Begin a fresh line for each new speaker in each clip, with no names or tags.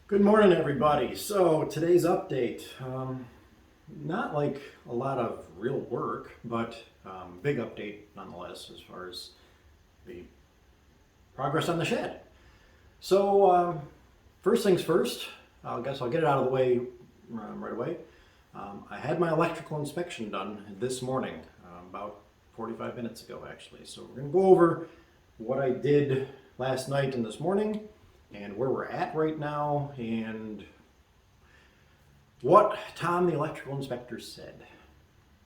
Good morning, everybody. So today's update, not like a lot of real work, but big update nonetheless as far as the progress on the shed. So first things first, I guess I'll get it out of the way right away. I had my electrical inspection done this morning, about 45 minutes ago actually. So we're going to go over what I did last night and this morning, and where we're at right now, and what Tom the electrical inspector said.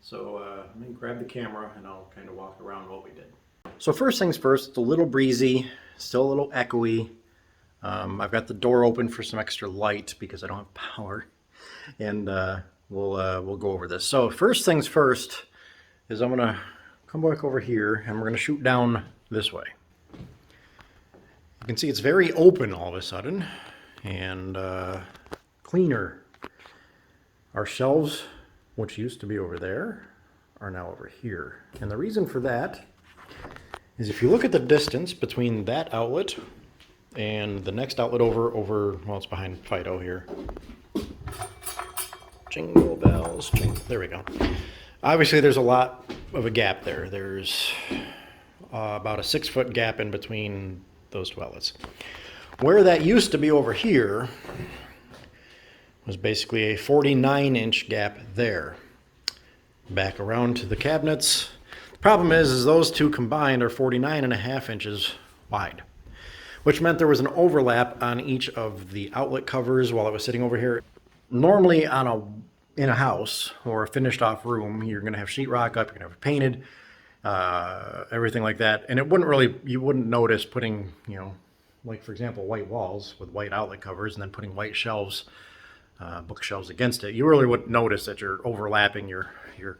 So let me grab the camera and I'll kind of walk around what we did. So first things first, it's a little breezy, still a little echoey. I've got the door open for some extra light because I don't have power, and we'll go over this. So first things first is I'm gonna come back over here and we're gonna shoot down this way. You can see it's very open all of a sudden, and cleaner. Our shelves, which used to be over there, are now over here. And the reason for that is if you look at the distance between that outlet and the next outlet over, well, it's behind Fido here. Jingle bells, jingle, there we go. Obviously there's a lot of a gap there. There's about a 6-foot gap in between those two outlets. Where that used to be over here was basically a 49-inch gap there. Back around to the cabinets. The problem is those two combined are 49.5 inches wide, which meant there was an overlap on each of the outlet covers while I was sitting over here. Normally in a house or a finished off room, you're gonna have sheetrock up, you're gonna have it painted, everything like that. And you wouldn't notice putting, like for example, white walls with white outlet covers and then putting white shelves, bookshelves against it. You really wouldn't notice that you're overlapping your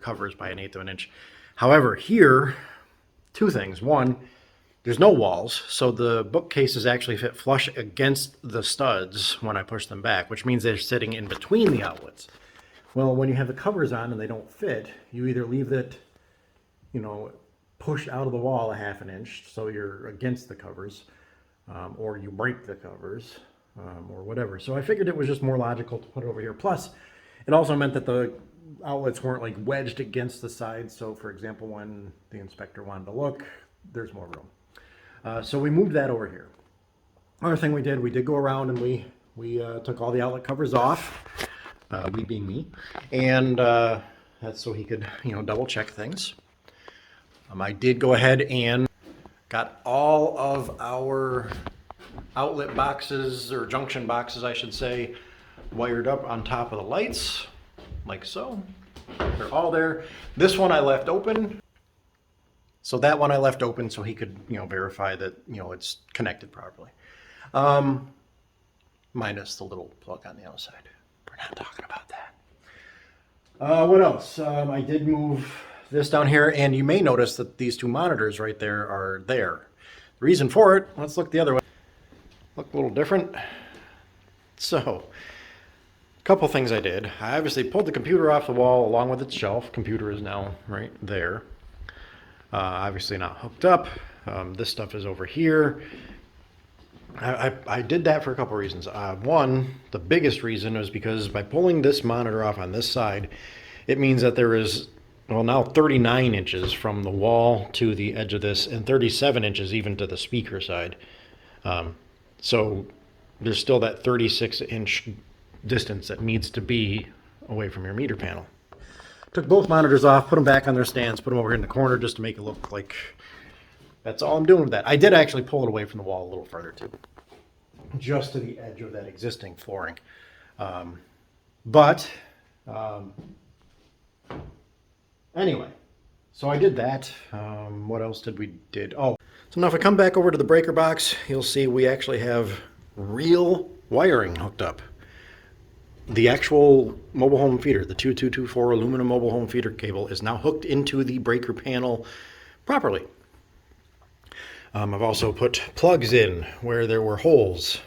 covers by 1/8 of an inch. However, here, two things. One, there's no walls, so the bookcases actually fit flush against the studs when I push them back, which means they're sitting in between the outlets. Well, when you have the covers on and they don't fit, you either leave it pushed out of the wall 1/2 inch, so you're against the covers, or you break the covers, or whatever. So I figured it was just more logical to put it over here. Plus, it also meant that the outlets weren't like wedged against the sides. So for example, when the inspector wanted to look, there's more room. So we moved that over here. Another thing we did go around and we took all the outlet covers off, we being me, and that's so he could, double check things. I did go ahead and got all of our outlet boxes, or junction boxes I should say, wired up on top of the lights, like so. They're all there. This one I left open. So that one I left open so he could, verify that, it's connected properly. Minus the little plug on the outside. We're not talking about that. What else? I did move this down here, and you may notice that these two monitors right there are there. The reason for it, let's look the other way. Look a little different. So, a couple things I did. I obviously pulled the computer off the wall along with its shelf. Computer is now right there. Obviously not hooked up. This stuff is over here. I did that for a couple reasons. One, the biggest reason is because by pulling this monitor off on this side, it means that there is, well, now 39 inches from the wall to the edge of this, and 37 inches even to the speaker side. So there's still that 36-inch distance that needs to be away from your meter panel. Took both monitors off, put them back on their stands, put them over here in the corner just to make it look like that's all I'm doing with that. I did actually pull it away from the wall a little further too, just to the edge of that existing flooring. Anyway, so I did that. What else did we did? Oh, so now if I come back over to the breaker box, you'll see we actually have real wiring hooked up. The actual mobile home feeder, the 2224 aluminum mobile home feeder cable, is now hooked into the breaker panel properly. I've also put plugs in where there were holes.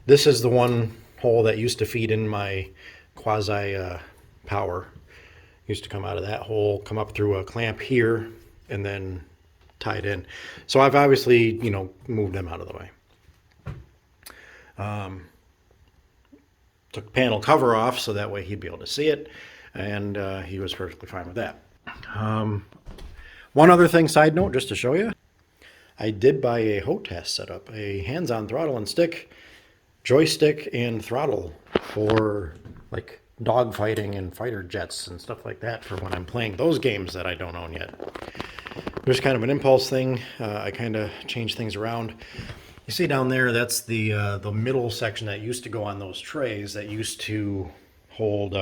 This is the one hole that used to feed in my quasi power. Used to come out of that hole, come up through a clamp here, and then tie it in. So I've obviously, moved them out of the way. took the panel cover off so that way he'd be able to see it, and he was perfectly fine with that. One other thing, side note, just to show you, I did buy a HOTAS setup, a hands-on throttle and stick, joystick and throttle for like dogfighting and fighter jets and stuff like that for when I'm playing those games that I don't own yet. There's kind of an impulse thing. I kind of changed things around. You see down there, that's the middle section that used to go on those trays that used to hold,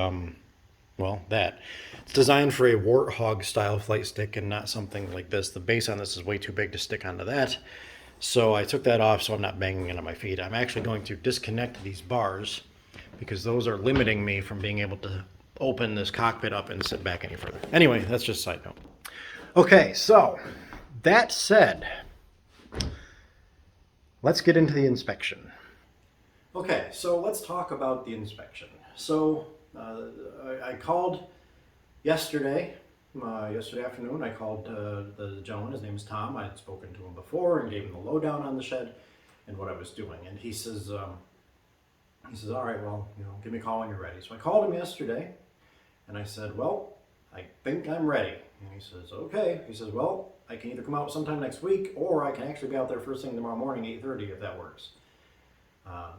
well, that. It's designed for a Warthog style flight stick and not something like this. The base on this is way too big to stick onto that. So I took that off so I'm not banging it on my feet. I'm actually going to disconnect these bars because those are limiting me from being able to open this cockpit up and sit back any further. Anyway, that's just a side note. Okay, so that said, let's get into the inspection. Okay, so let's talk about the inspection. So I called yesterday afternoon. I called the gentleman. His name is Tom. I had spoken to him before and gave him the lowdown on the shed and what I was doing. And he says, all right, well, give me a call when you're ready. So I called him yesterday, and I said, well, I think I'm ready. And he says, okay. He says, well, I can either come out sometime next week, or I can actually be out there first thing tomorrow morning, 8:30, if that works.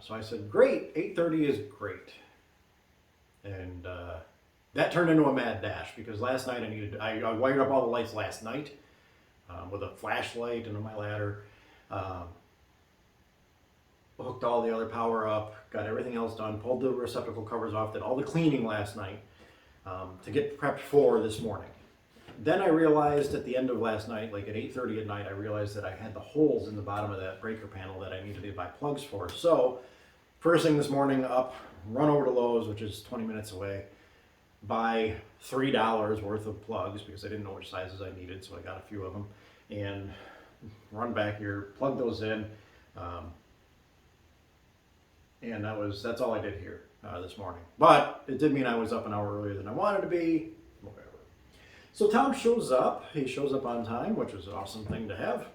So I said, great, 8:30 is great. And that turned into a mad dash, because last night I wired up all the lights last night with a flashlight and my ladder. Hooked all the other power up, got everything else done, pulled the receptacle covers off, did all the cleaning last night to get prepped for this morning. Then I realized at the end of last night, like at 8:30 at night, I realized that I had the holes in the bottom of that breaker panel that I needed to buy plugs for. So first thing this morning, up, run over to Lowe's, which is 20 minutes away, buy $3 worth of plugs because I didn't know which sizes I needed, so I got a few of them, and run back here, plug those in. And that's all I did here this morning. But it did mean I was up an hour earlier than I wanted to be, whatever. So Tom shows up. He shows up on time, which is an awesome thing to have.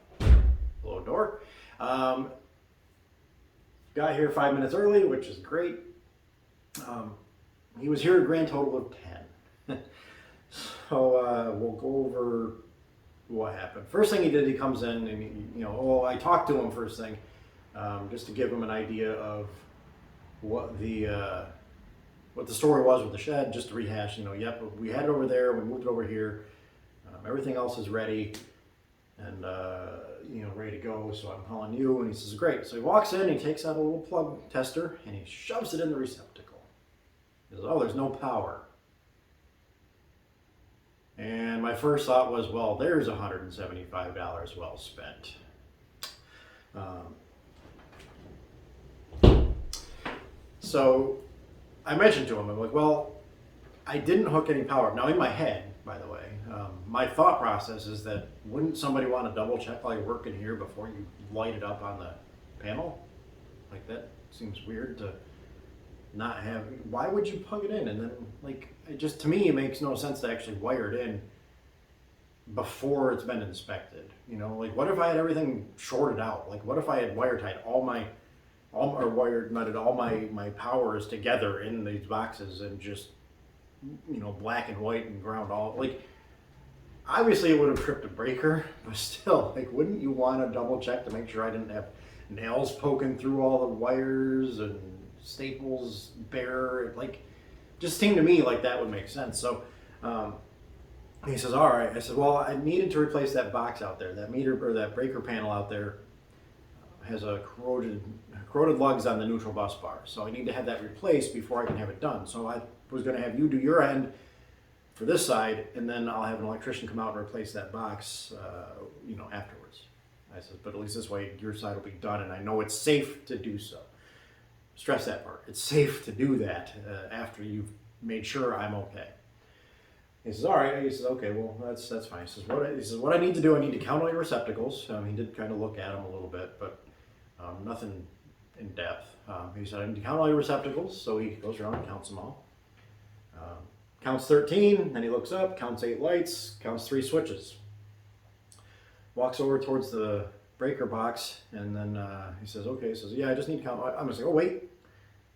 Blow door. Got here 5 minutes early, which is great. He was here a grand total of 10. So we'll go over what happened. First thing he did, he comes in and, I talked to him first thing, just to give him an idea of what the story was with the shed, just to rehash, yep, we had it over there, we moved it over here, everything else is ready, and, ready to go, so I'm calling you, and he says, great. So he walks in, he takes out a little plug tester, and he shoves it in the receptacle. He says, oh, there's no power. And my first thought was, well, there's $175 well spent. So I mentioned to him, I'm like, well, I didn't hook any power up. Now in my head, by the way, my thought process is that wouldn't somebody want to double check while you're working here before you light it up on the panel? Like, that seems weird to not have. Why would you plug it in? And then, to me, it makes no sense to actually wire it in before it's been inspected. What if I had everything shorted out? What if I had wire tied all my powers together in these boxes and just, black and white and ground all, obviously it would have tripped a breaker, but still, wouldn't you want to double check to make sure I didn't have nails poking through all the wires and staples bare? Just seemed to me like that would make sense. So he says, all right. I said, well, I needed to replace that box out there, that meter or that breaker panel out there has a corroded lugs on the neutral bus bar. So I need to have that replaced before I can have it done. So I was going to have you do your end for this side, and then I'll have an electrician come out and replace that box, afterwards. I said, but at least this way your side will be done, and I know it's safe to do so. Stress that part. It's safe to do that after you've made sure I'm okay. He says, all right. He says, okay, well, that's fine. He says, what I need to do, I need to count all your receptacles. He did kind of look at them a little bit, but nothing in depth. He said, I need to count all your receptacles. So he goes around and counts them all. Counts 13, then he looks up, counts 8 lights, counts 3 switches. Walks over towards the breaker box, and then he says, okay. He says, yeah, I just need to count. I'm going to say, oh, wait.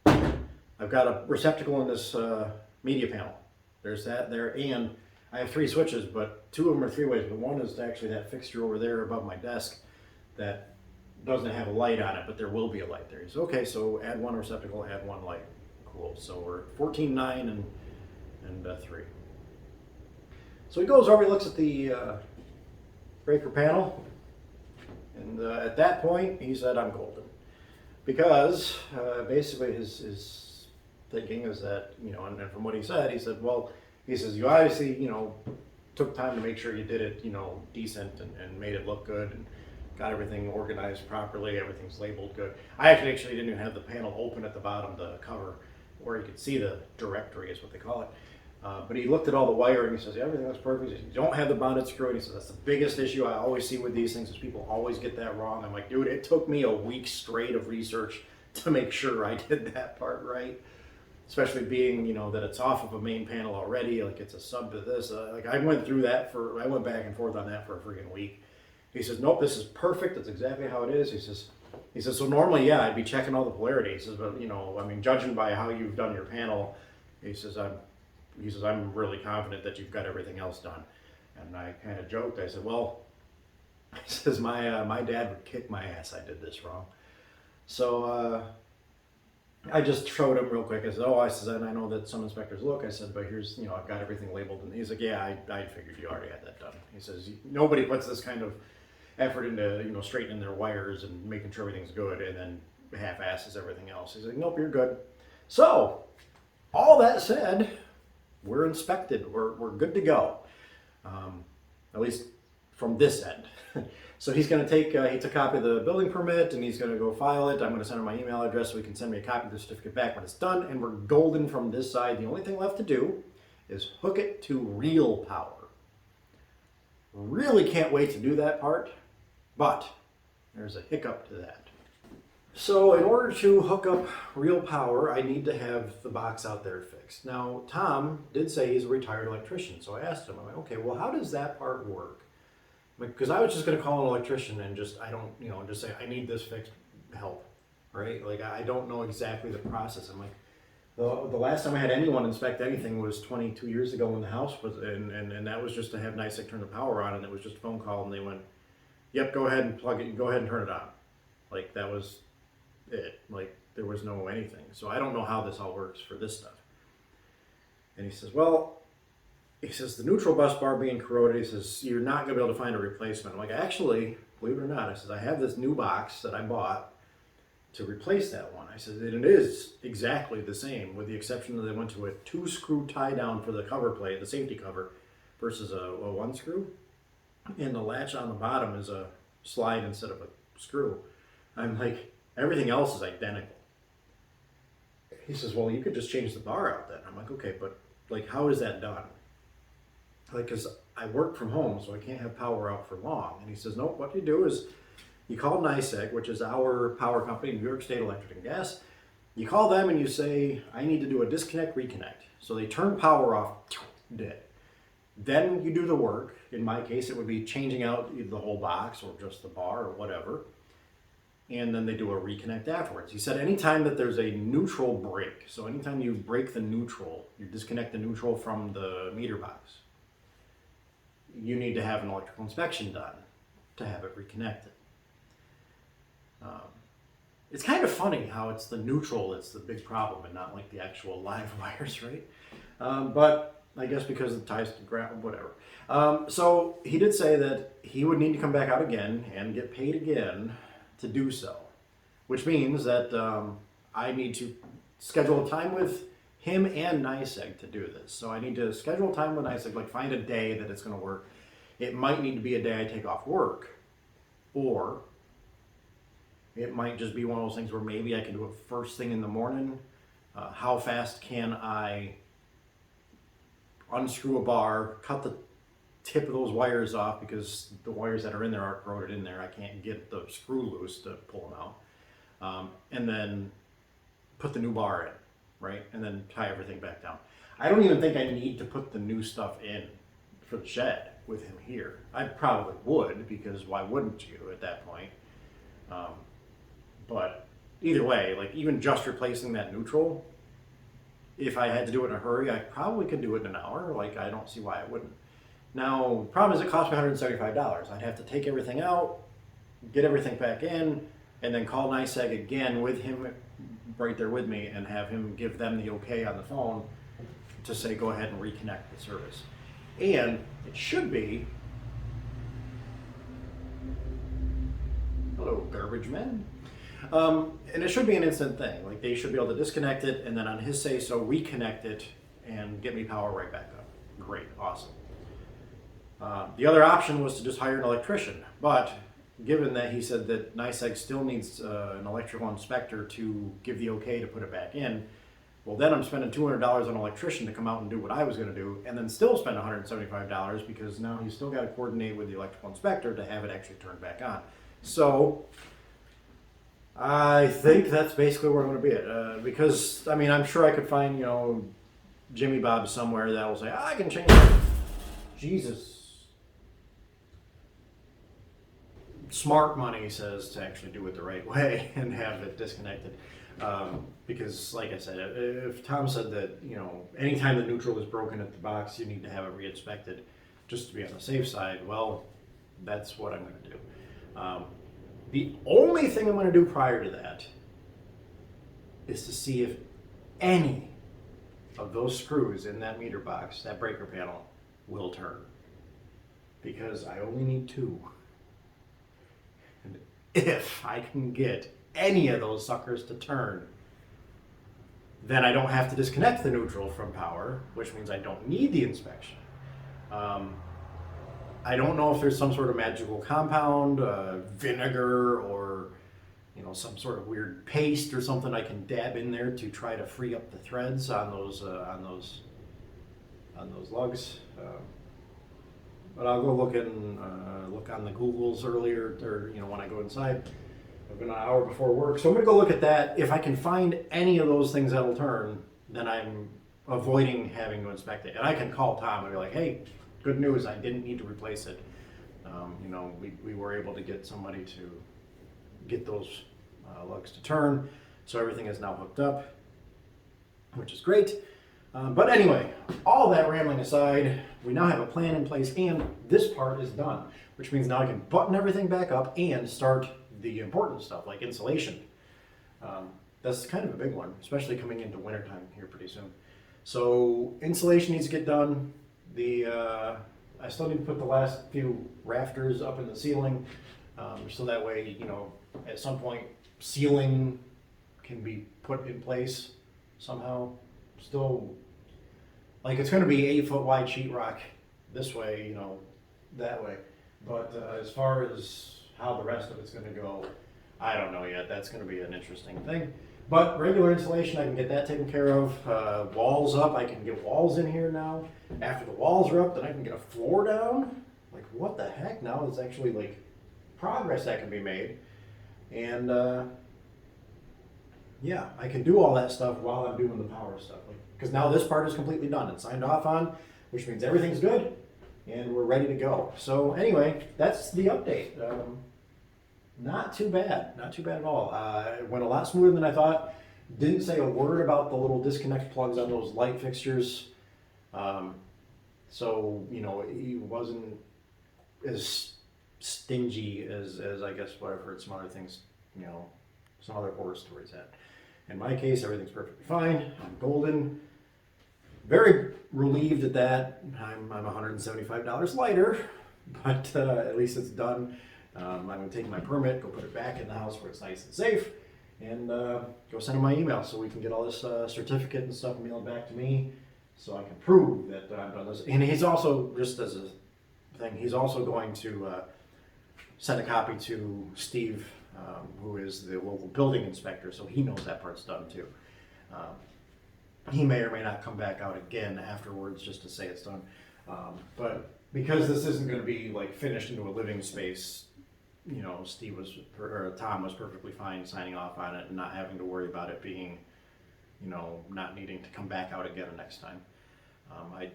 I I've got a receptacle in this media panel. There's that there, and I have 3 switches, but 2 of them are 3-ways, but one is actually that fixture over there above my desk that doesn't have a light on it, but there will be a light there. He says, okay, so add 1 receptacle, add 1 light. Cool. So we're at 14, 9, and 3. So he goes over, he looks at the breaker panel, and at that point he said, I'm golden. Because basically his thinking is that, and from what he said, well, he says, you obviously, took time to make sure you did it, decent and made it look good and got everything organized properly, everything's labeled good. I actually didn't even have the panel open at the bottom, the cover, where you could see the directory is what they call it. But he looked at all the wiring, he says, yeah, everything looks perfect. He says, you don't have the bonded screw, and he says, that's the biggest issue I always see with these things is people always get that wrong. I'm like, dude, it took me a week straight of research to make sure I did that part right. Especially being, that it's off of a main panel already, like it's a sub to this. Like I went back and forth on that for a freaking week. He says, nope, this is perfect. That's exactly how it is. He says, so normally, yeah, I'd be checking all the polarity. He says, but judging by how you've done your panel, he says, I'm really confident that you've got everything else done. And I kind of joked. I said, well, he says, my dad would kick my ass. I did this wrong. So I just showed him real quick. I said, and I know that some inspectors look. I said, but here's, I've got everything labeled. And he's like, yeah, I figured you already had that done. He says, nobody puts this kind of effort into, straightening their wires and making sure everything's good and then half-asses everything else. He's like, nope, you're good. So, all that said, we're inspected. We're good to go. At least from this end. So he's going to take, he took a copy of the building permit and he's going to go file it. I'm going to send him my email address so he can send me a copy of the certificate back when it's done. And we're golden from this side. The only thing left to do is hook it to real power. Really can't wait to do that part, but there's a hiccup to that. So in order to hook up real power, I need to have the box out there fixed. Now, Tom did say he's a retired electrician. So I asked him, I'm like, okay, well, how does that part work? Because I was just going to call an electrician and just say, I need this fixed, help, right? Like, I don't know exactly the process. I'm like, the last time I had anyone inspect anything was 22 years ago when the house was, and that was just to have NYSEG turn the power on, and it was just a phone call, and they went, yep, go ahead and plug it, go ahead and turn it on. Like, that was it. Like, there was no anything. So I don't know how this all works for this stuff. And he says, well, the neutral bus bar being corroded, he says, you're not going to be able to find a replacement. I'm like, actually, believe it or not, I said, I have this new box that I bought to replace that one. I said, and it is exactly the same, with the exception that they went to a 2-screw tie down for the cover plate, the safety cover, versus a 1-screw. And the latch on the bottom is a slide instead of a screw. I'm like, everything else is identical. He says, well, you could just change the bar out then. I'm like, okay, but like, how is that done? Like, because I work from home, so I can't have power out for long. And he says, nope, what you do is you call NYSEG, which is our power company, New York State Electric and Gas. You call them and you say, I need to do a disconnect, reconnect. So they turn power off, dead. Then you do the work. In my case, it would be changing out the whole box or just the bar or whatever. And then they do a reconnect afterwards. He said anytime that there's a neutral break, so anytime you break the neutral, you disconnect the neutral from the meter box, you need to have an electrical inspection done to have it reconnected. It's kind of funny how it's the neutral that's the big problem and not like the actual live wires, right? But I guess because it ties to ground, whatever. So he did say that he would need to come back out again and get paid again to do so, which means that I need to schedule a time with him and NYSEG to do this. So I need to schedule a time with NYSEG, like find a day that it's going to work. It might need to be a day I take off work, or it might just be one of those things where maybe I can do it first thing in the morning. How fast can I unscrew a bar, cut the tip of those wires off, because the wires that are in there are corroded in there. I can't get the screw loose to pull them out. And then put the new bar in, right? And then tie everything back down. I don't even think I need to put the new stuff in for the shed with him here. I probably would, because why wouldn't you at that point? But either way, like even just replacing that neutral if I had to do it in a hurry, I probably could do it in an hour. Like, I don't see why I wouldn't. Now, the problem is it cost me $175. I'd have to take everything out, get everything back in, and then call NYSEG again with him right there with me and have him give them the okay on the phone to say go ahead and reconnect the service. And it should be, hello garbage men, and it should be an instant thing. Like, they should be able to disconnect it and then on his say so reconnect it and get me power right back up. Great, awesome. The other option was to just hire an electrician, but given that he said that NYSEG still needs an electrical inspector to give the okay to put it back in, well, then I'm spending $200 on an electrician to come out and do what I was going to do, and then still spend $175 because now he's still got to coordinate with the electrical inspector to have it actually turned back on. So I think that's basically where I'm going to be at. Because, I mean, I'm sure I could find, Jimmy Bob somewhere that will say, I can change it. Jesus. Smart money says to actually do it the right way and have it disconnected. Because, like I said, if Tom said that, anytime the neutral is broken at the box, you need to have it re-inspected just to be on the safe side, well, that's what I'm going to do. The only thing I'm going to do prior to that is to see if any of those screws in that meter box, that breaker panel, will turn. Because I only need 2. And if I can get any of those suckers to turn, then I don't have to disconnect the neutral from power, which means I don't need the inspection. I don't know if there's some sort of magical compound, vinegar, or some sort of weird paste or something I can dab in there to try to free up the threads on those lugs. But I'll go look on the Googles earlier, or when I go inside. I've been an hour before work, so I'm gonna go look at that. If I can find any of those things that'll turn, then I'm avoiding having to inspect it. And I can call Tom and be like, hey, good news, I didn't need to replace it. We were able to get somebody to get those lugs to turn, so everything is now hooked up, which is great. But anyway, all that rambling aside, we now have a plan in place, and this part is done, which means now I can button everything back up and start the important stuff like insulation. That's kind of a big one, especially coming into wintertime here pretty soon. So insulation needs to get done. I still need to put the last few rafters up in the ceiling, so that way, at some point, ceiling can be put in place somehow. Still, like, it's going to be 8 foot wide sheetrock this way, that way. But as far as how the rest of it's going to go, I don't know yet. That's going to be an interesting thing. But regular insulation, I can get that taken care of. Walls up, I can get walls in here now. After the walls are up, then I can get a floor down. Like, what the heck? Now there's actually, like, progress that can be made. And, yeah, I can do all that stuff while I'm doing the power stuff. Because now this part is completely done and signed off on, which means everything's good and we're ready to go. So anyway, that's the update. Not too bad at all. It went a lot smoother than I thought. Didn't say a word about the little disconnect plugs on those light fixtures. So, he wasn't as stingy as I guess what I've heard some other things, some other horror stories had. In my case, everything's perfectly fine. I'm golden. Very relieved at that. I'm $175 lighter, but at least it's done. I'm going to take my permit, go put it back in the house where it's nice and safe, and go send him my email so we can get all this certificate and stuff mailed back to me so I can prove that I've done this. And he's also, just as a thing, he's also going to send a copy to Steve, who is the local building inspector, so he knows that part's done too. He may or may not come back out again afterwards just to say it's done. But because this isn't going to be like finished into a living space, Tom was perfectly fine signing off on it and not having to worry about it being, not needing to come back out again the next time. I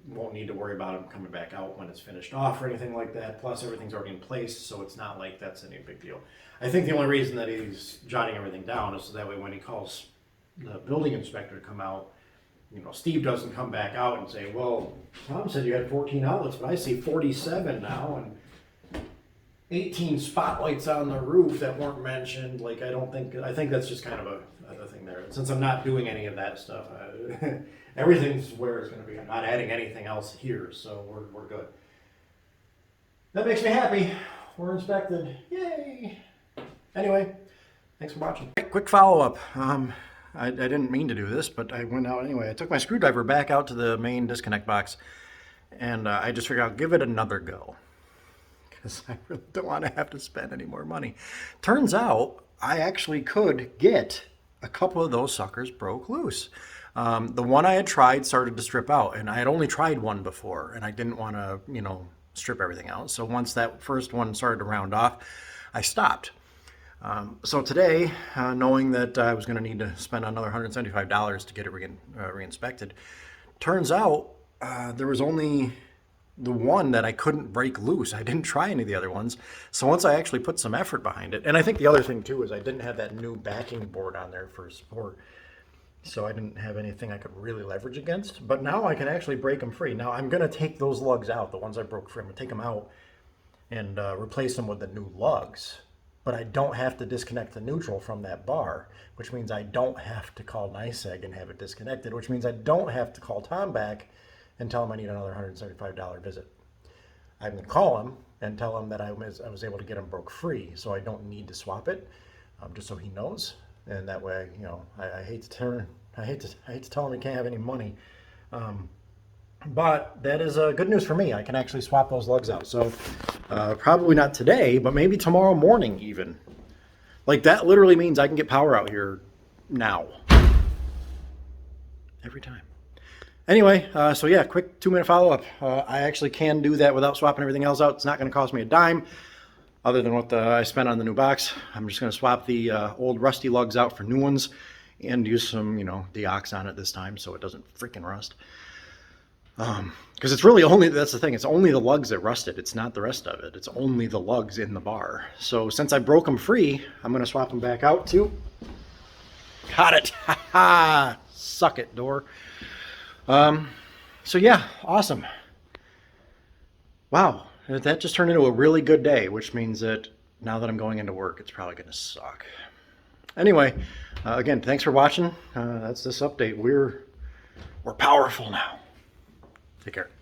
won't need to worry about him coming back out when it's finished off or anything like that. Plus, everything's already in place, so it's not like that's any big deal. I think the only reason that he's jotting everything down is so that way when he calls the building inspector to come out, Steve doesn't come back out and say, well, Tom said you had 14 outlets, but I see 47 now, and 18 spotlights on the roof that weren't mentioned. Like, I think that's just kind of a thing there. Since I'm not doing any of that stuff, everything's where it's going to be. I'm not adding anything else here, so we're good. That makes me happy. We're inspected. Yay! Anyway, thanks for watching. Quick follow-up. I didn't mean to do this, but I went out anyway. I took my screwdriver back out to the main disconnect box, and I just figured I'll give it another go, because I really don't want to have to spend any more money. Turns out, I actually could get a couple of those suckers broke loose. The one I had tried started to strip out, and I had only tried one before, and I didn't want to, strip everything out. So once that first one started to round off, I stopped. So today, knowing that I was going to need to spend another $175 to get it re-inspected, turns out there was only the one that I couldn't break loose. I didn't try any of the other ones. So once I actually put some effort behind it, and I think the other thing too is I didn't have that new backing board on there for support. So I didn't have anything I could really leverage against. But now I can actually break them free. Now I'm going to take those lugs out, the ones I broke free. I'm going to take them out and replace them with the new lugs. But I don't have to disconnect the neutral from that bar, which means I don't have to call NYSEG and have it disconnected, which means I don't have to call Tom back and tell him I need another $175 visit. I'm going to call him and tell him that I was able to get him broke free, so I don't need to swap it, just so he knows. And that way, I hate to tell him he can't have any money. But that is good news for me. I can actually swap those lugs out. So probably not today, but maybe tomorrow morning even. Like, that literally means I can get power out here now. Every time. Anyway, so yeah, quick 2-minute follow-up. I actually can do that without swapping everything else out. It's not going to cost me a dime other than what I spent on the new box. I'm just going to swap the old rusty lugs out for new ones and use some, Deox on it this time so it doesn't freaking rust. Because it's really only, that's the thing, it's only the lugs that rusted. It's not the rest of it. It's only the lugs in the bar. So since I broke them free, I'm going to swap them back out too. Got it. Ha ha. Suck it, door. So yeah, awesome. Wow. That just turned into a really good day, which means that now that I'm going into work, it's probably going to suck. Anyway, again, thanks for watching. That's this update. We're powerful now. Take care.